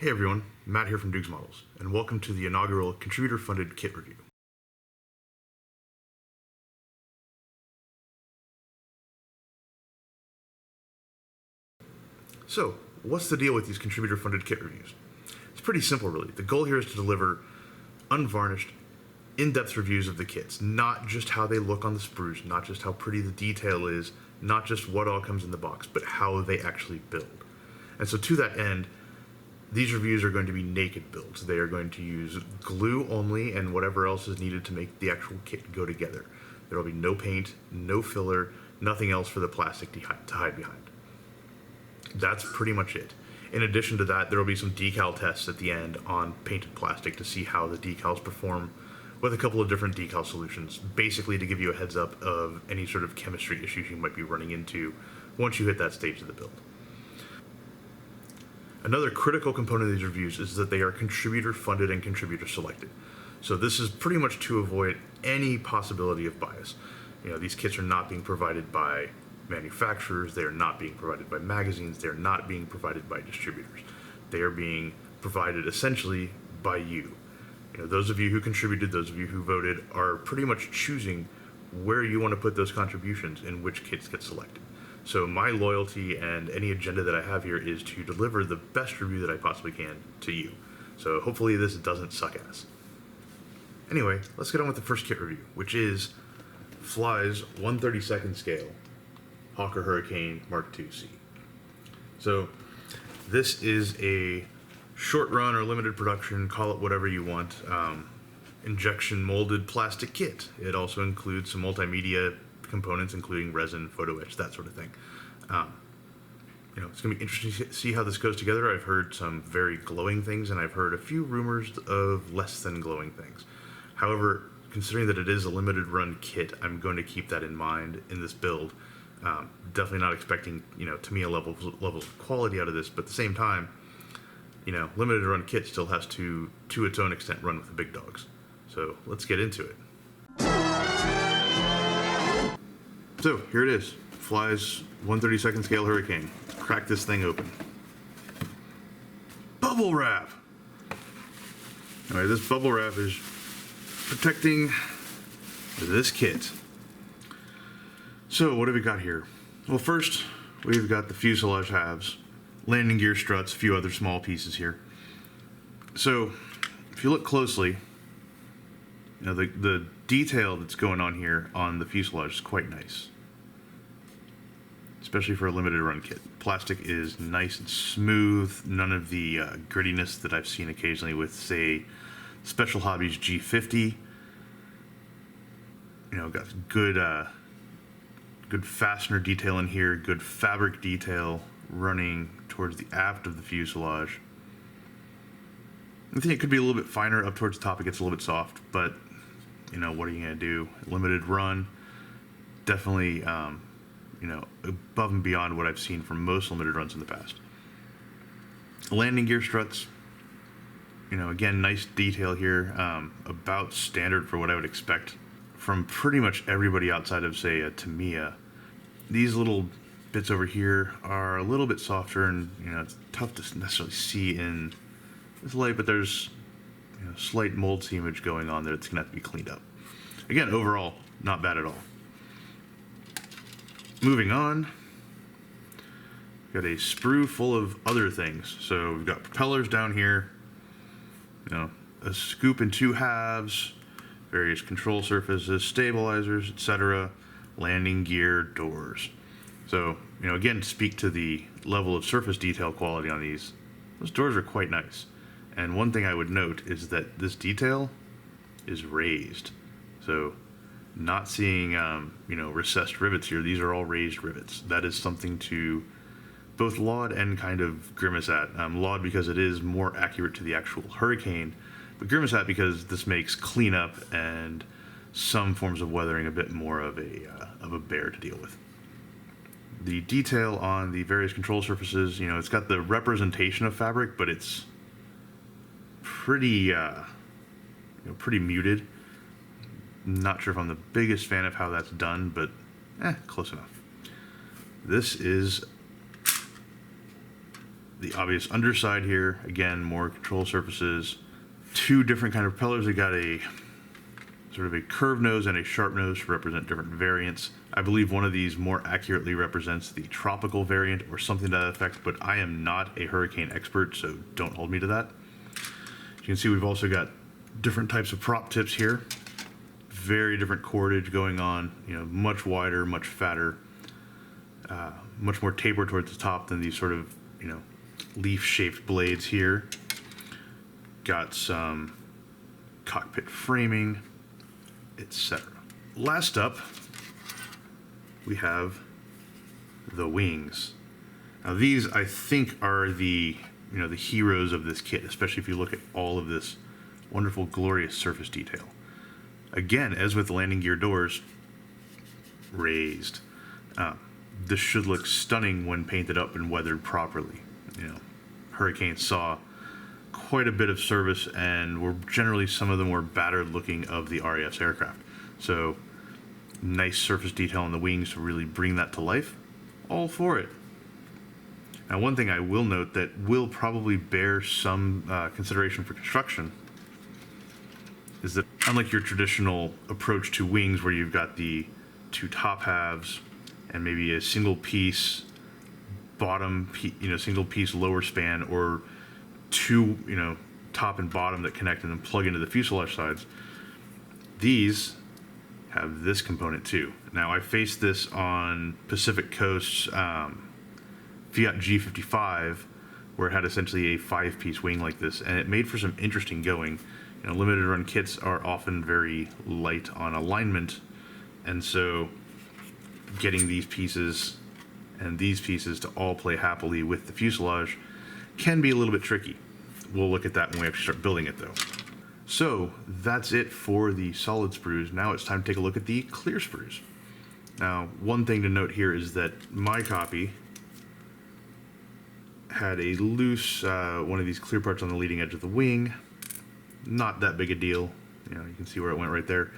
Hey everyone, Matt here from Dukes Models, and welcome to the inaugural contributor-funded kit review. So, what's the deal with these contributor-funded kit reviews? It's pretty simple really. The goal here is to deliver unvarnished, in-depth reviews of the kits, not just how they look on the sprues, not just how pretty the detail is, not just what all comes in the box, but how they actually build. And so to that end, these reviews are going to be naked builds. They are going to use glue only and whatever else is needed to make the actual kit go together. There will be no paint, no filler, nothing else for the plastic to hide behind. That's pretty much it. In addition to that, there will be some decal tests at the end on painted plastic to see how the decals perform with a couple of different decal solutions, basically to give you a heads up of any sort of chemistry issues you might be running into once you hit that stage of the build. Another critical component of these reviews is that they are contributor funded and contributor selected. So this is pretty much to avoid any possibility of bias. These kits are not being provided by manufacturers, they are not being provided by magazines, they are not being provided by distributors. They are being provided essentially by you. Those of you who contributed, those of you who voted are pretty much choosing where you want to put those contributions and which kits get selected. So my loyalty and any agenda that I have here is to deliver the best review that I possibly can to you. So hopefully this doesn't suck ass. Anyway, let's get on with the first kit review, which is Fly's 1/32 scale Hawker Hurricane Mk.IIc. So this is a short run or limited production, call it whatever you want, injection molded plastic kit. It also includes some multimedia components, including resin, photo etch, that sort of thing. It's going to be interesting to see how this goes together. I've heard some very glowing things, and I've heard a few rumors of less than glowing things. However, considering that it is a limited run kit, I'm going to keep that in mind in this build. Definitely not expecting, to me, a level of quality out of this, but at the same time, limited run kit still has to its own extent, run with the big dogs. So let's get into it. So here it is, Fly's 1/32 scale Hurricane. Let's crack this thing open. Bubble wrap! Alright, this bubble wrap is protecting this kit. So what have we got here? Well, first we've got the fuselage halves, landing gear struts, a few other small pieces here. So if you look closely, the detail that's going on here on the fuselage is quite nice, especially for a limited run kit. Plastic is nice and smooth, none of the grittiness that I've seen occasionally with, say, Special Hobbies G50. Got good fastener detail in here, good fabric detail running towards the aft of the fuselage. I think it could be a little bit finer up towards the top. It gets a little bit soft, but what are you gonna do? Limited run, definitely above and beyond what I've seen from most limited runs in the past. Landing gear struts, again, nice detail here, about standard for what I would expect from pretty much everybody outside of, say, a Tamiya. These little bits over here are a little bit softer, and it's tough to necessarily see in this light, but there's slight mold seamage going on there that's gonna have to be cleaned up. Again, overall, not bad at all. Moving on, got a sprue full of other things. So we've got propellers down here, a scoop in 2 halves, various control surfaces, stabilizers, etc., landing gear, doors. So, again, to speak to the level of surface detail quality on these, those doors are quite nice. And one thing I would note is that this detail is raised. So, not seeing, recessed rivets here. These are all raised rivets. That is something to both laud and kind of grimace at. Laud because it is more accurate to the actual Hurricane, but grimace at because this makes cleanup and some forms of weathering a bit more of a bear to deal with. The detail on the various control surfaces, it's got the representation of fabric, but it's pretty, pretty muted. Not sure if I'm the biggest fan of how that's done, but close enough. This is the obvious underside here. Again, more control surfaces. Two different kind of propellers. We got a sort of a curved nose and a sharp nose to represent different variants. I believe one of these more accurately represents the tropical variant or something to that effect, but I am not a hurricane expert, so don't hold me to that. As you can see, we've also got different types of prop tips here. Very different cordage going on, you know, much wider, much fatter, much more tapered towards the top than these sort of, you know, leaf-shaped blades here. Got some cockpit framing, etc. Last up, we have the wings. Now these, I think, are the, you know, the heroes of this kit, especially if you look at all of this wonderful, glorious surface detail. Again, as with the landing gear doors, raised. This should look stunning when painted up and weathered properly. You know, Hurricanes saw quite a bit of service and were generally some of the more battered looking of the RAF's aircraft. So nice surface detail on the wings to really bring that to life. All for it. Now, one thing I will note that will probably bear some consideration for construction is that unlike your traditional approach to wings where you've got the two top halves and maybe a single piece single piece lower span, or two, you know, top and bottom that connect and then plug into the fuselage sides, these have this component too. Now, I faced this on Pacific Coast's Fiat G55, where it had essentially a 5-piece wing like this, and it made for some interesting going. You know, limited run kits are often very light on alignment, and so getting these pieces and these pieces to all play happily with the fuselage can be a little bit tricky. We'll look at that when we actually start building it though. So that's it for the solid sprues. Now it's time to take a look at the clear sprues. Now, one thing to note here is that my copy had a loose one of these clear parts on the leading edge of the wing. Not that big a deal. You know, you can see where it went right there.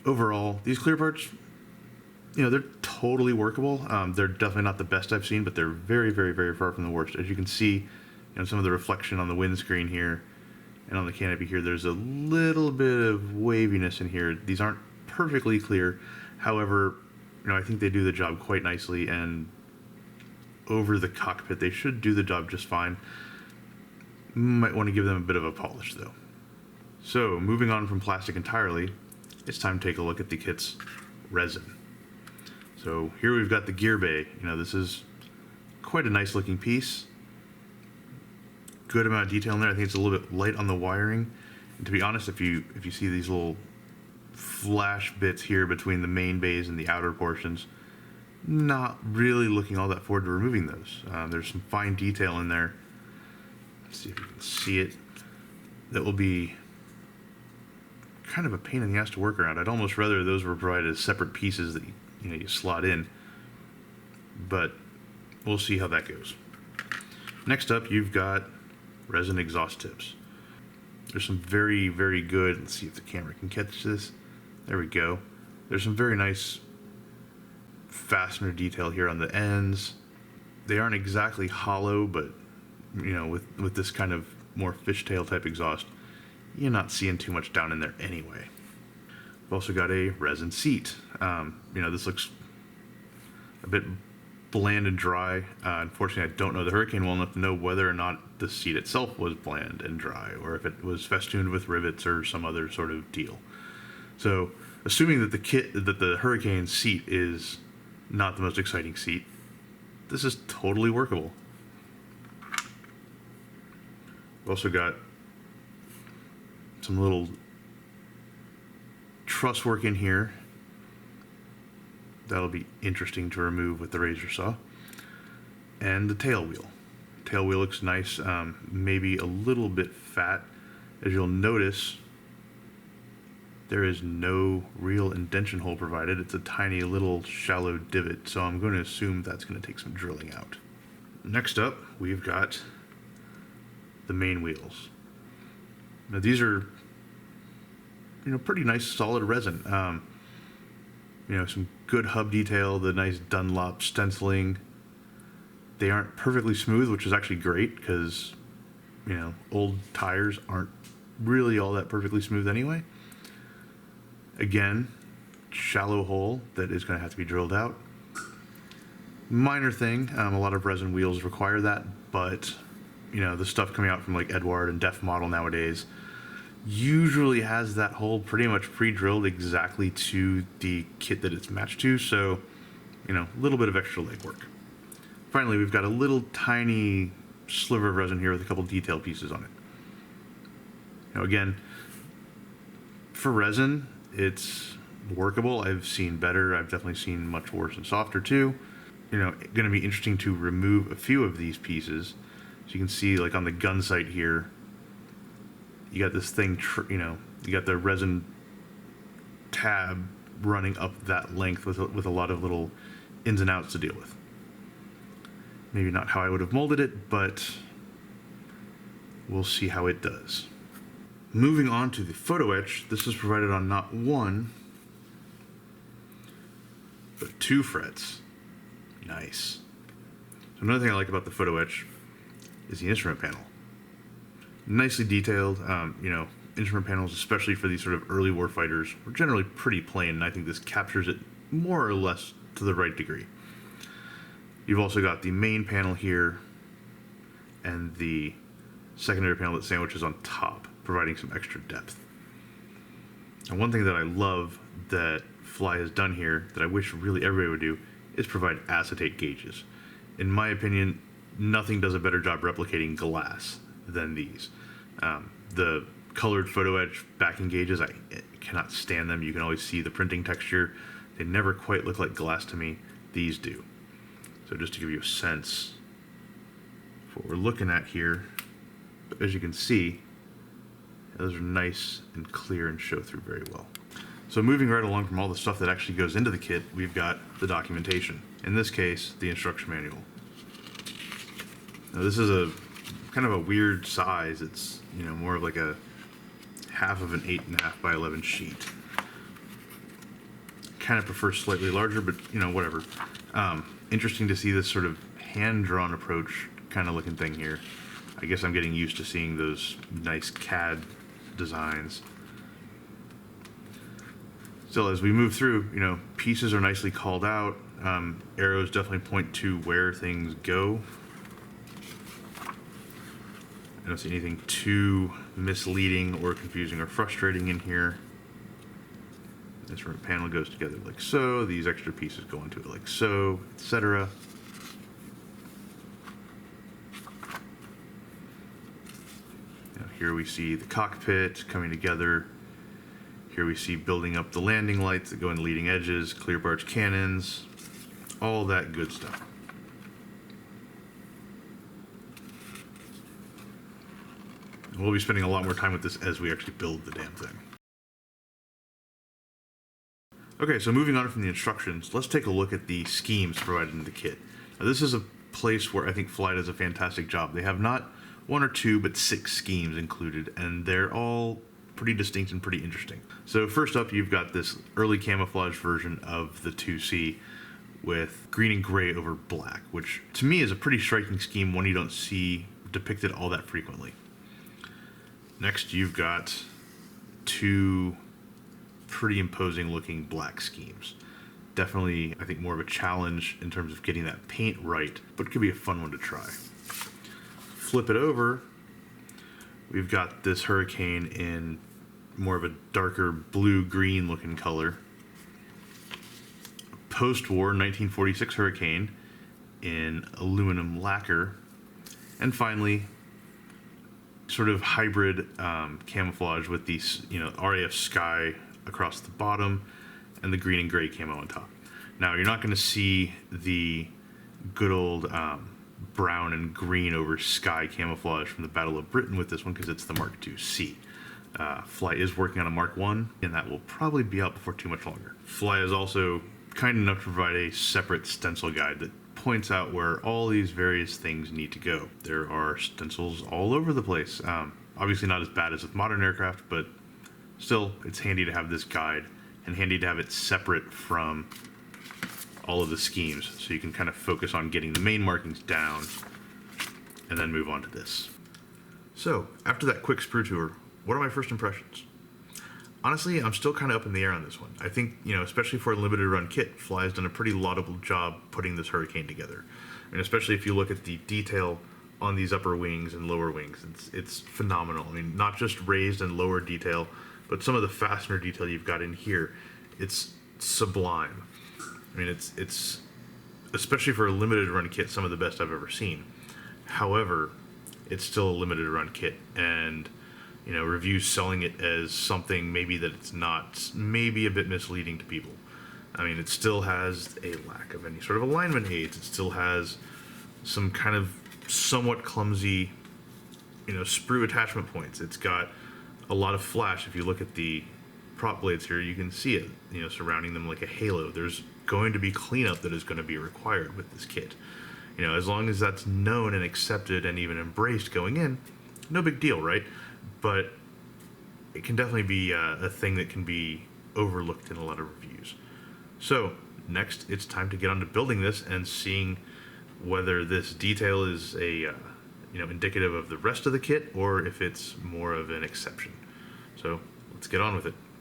Overall, these clear parts, you know, they're totally workable. They're definitely not the best I've seen, but they're very, very, very far from the worst. As you can see, you know, some of the reflection on the windscreen here and on the canopy here, there's a little bit of waviness in here. These aren't perfectly clear. However, you know, I think they do the job quite nicely, and over the cockpit, they should do the job just fine. Might want to give them a bit of a polish though. So, moving on from plastic entirely, it's time to take a look at the kit's resin. So here we've got the gear bay. You know, this is quite a nice looking piece. Good amount of detail in there. I think it's a little bit light on the wiring. And to be honest, if you see these little flash bits here between the main bays and the outer portions, not really looking all that forward to removing those. There's some fine detail in there. Let's see if you can see it. That will be kind of a pain in the ass to work around. I'd almost rather those were provided as separate pieces that you slot in, but we'll see how that goes. Next up, you've got resin exhaust tips. There's some very, very good, let's see if the camera can catch this. There we go. There's some very nice fastener detail here on the ends. They aren't exactly hollow, but you know, with this kind of more fishtail type exhaust, you're not seeing too much down in there anyway. We've also got a resin seat. You know, this looks a bit bland and dry. Unfortunately, I don't know the Hurricane well enough to know whether or not the seat itself was bland and dry, or if it was festooned with rivets or some other sort of deal. So, assuming that the Hurricane seat is not the most exciting seat, this is totally workable. We've also got some little truss work in here. That'll be interesting to remove with the razor saw. And the tail wheel. Tail wheel looks nice, maybe a little bit fat. As you'll notice, there is no real indentation hole provided. It's a tiny little shallow divot, so I'm going to assume that's going to take some drilling out. Next up, we've got the main wheels. Now these are, you know, pretty nice solid resin. You know, some good hub detail, the nice Dunlop stenciling, They aren't perfectly smooth, which is actually great because, you know, old tires aren't really all that perfectly smooth anyway. Again, shallow hole that is going to have to be drilled out. Minor thing, a lot of resin wheels require that, but you know, the stuff coming out from like Edward and Def Model nowadays usually has that hole pretty much pre-drilled exactly to the kit that it's matched to, so you know, a little bit of extra legwork. Finally, we've got a little tiny sliver of resin here with a couple detail pieces on it. Now again, for resin, it's workable. I've seen better. I've definitely seen much worse and softer too. You know, going to be interesting to remove a few of these pieces. So you can see, like on the gun sight here, you got this thing, you know, you got the resin tab running up that length with a lot of little ins and outs to deal with. Maybe not how I would have molded it, but we'll see how it does. Moving on to the photo etch, this is provided on not one, but 2 frets. Nice. So another thing I like about the photo etch is the instrument panel. Nicely detailed. You know, instrument panels, especially for these sort of early warfighters, were generally pretty plain, and I think this captures it more or less to the right degree. You've also got the main panel here and the secondary panel that sandwiches on top, providing some extra depth. And one thing that I love that Fly has done here that I wish really everybody would do is provide acetate gauges. In my opinion, nothing does a better job replicating glass than these. The colored photo etch backing gauges, I cannot stand them. You can always see the printing texture. They never quite look like glass to me. These do. So just to give you a sense of what we're looking at here, as you can see, those are nice and clear and show through very well. So moving right along from all the stuff that actually goes into the kit, we've got the documentation. In this case, the instruction manual. Now this is a kind of a weird size. It's, you know, more of like a half of an 8.5 by 11 sheet. Kind of prefer slightly larger, but you know, whatever. Interesting to see this sort of hand-drawn approach kind of looking thing here. I guess I'm getting used to seeing those nice CAD designs. Still, as we move through, you know, pieces are nicely called out. Arrows definitely point to where things go. I don't see anything too misleading or confusing or frustrating in here. This panel goes together like so. These extra pieces go into it like so, etc. Here we see the cockpit coming together. Here we see building up the landing lights that go into leading edges, clear barge cannons, all that good stuff. We'll be spending a lot more time with this as we actually build the damn thing. Okay, so moving on from the instructions, let's take a look at the schemes provided in the kit. Now, this is a place where I think Fly does a fantastic job. They have not 1 or 2, but 6 schemes included, and they're all pretty distinct and pretty interesting. So first up, you've got this early camouflage version of the 2C with green and gray over black, which to me is a pretty striking scheme, one you don't see depicted all that frequently. Next, you've got 2 pretty imposing looking black schemes. Definitely, I think, more of a challenge in terms of getting that paint right, but it could be a fun one to try. Flip it over, we've got this Hurricane in more of a darker blue-green looking color. Post-war 1946 Hurricane in aluminum lacquer. And finally, sort of hybrid camouflage with these, you know, RAF sky across the bottom and the green and gray camo on top. Now, you're not going to see the good old brown and green over sky camouflage from the Battle of Britain with this one because it's the Mark IIc. Fly is working on a Mark I, and that will probably be out before too much longer. Fly is also kind enough to provide a separate stencil guide that points out where all these various things need to go. There are stencils all over the place. Obviously not as bad as with modern aircraft, but still, it's handy to have this guide and handy to have it separate from all of the schemes, so you can kind of focus on getting the main markings down and then move on to this. So, after that quick sprue tour, what are my first impressions? Honestly, I'm still kind of up in the air on this one. I think, especially for a limited run kit, Fly has done a pretty laudable job putting this Hurricane together. And especially if you look at the detail on these upper wings and lower wings, it's phenomenal. I mean, not just raised and lower detail, but some of the fastener detail you've got in here, it's sublime. I mean, it's especially for a limited run kit, some of the best I've ever seen. However, it's still a limited run kit, and reviews selling it as something maybe that it's not, maybe a bit misleading to people. I mean, it still has a lack of any sort of alignment aids. It still has some kind of somewhat clumsy, sprue attachment points. It's got a lot of flash. If you look at the prop blades here, you can see it, surrounding them like a halo. There's going to be cleanup that is going to be required with this kit. As long as that's known and accepted and even embraced going in, no big deal, right? But it can definitely be a thing that can be overlooked in a lot of reviews. So next, it's time to get on to building this and seeing whether this detail is a indicative of the rest of the kit or if it's more of an exception. So let's get on with it.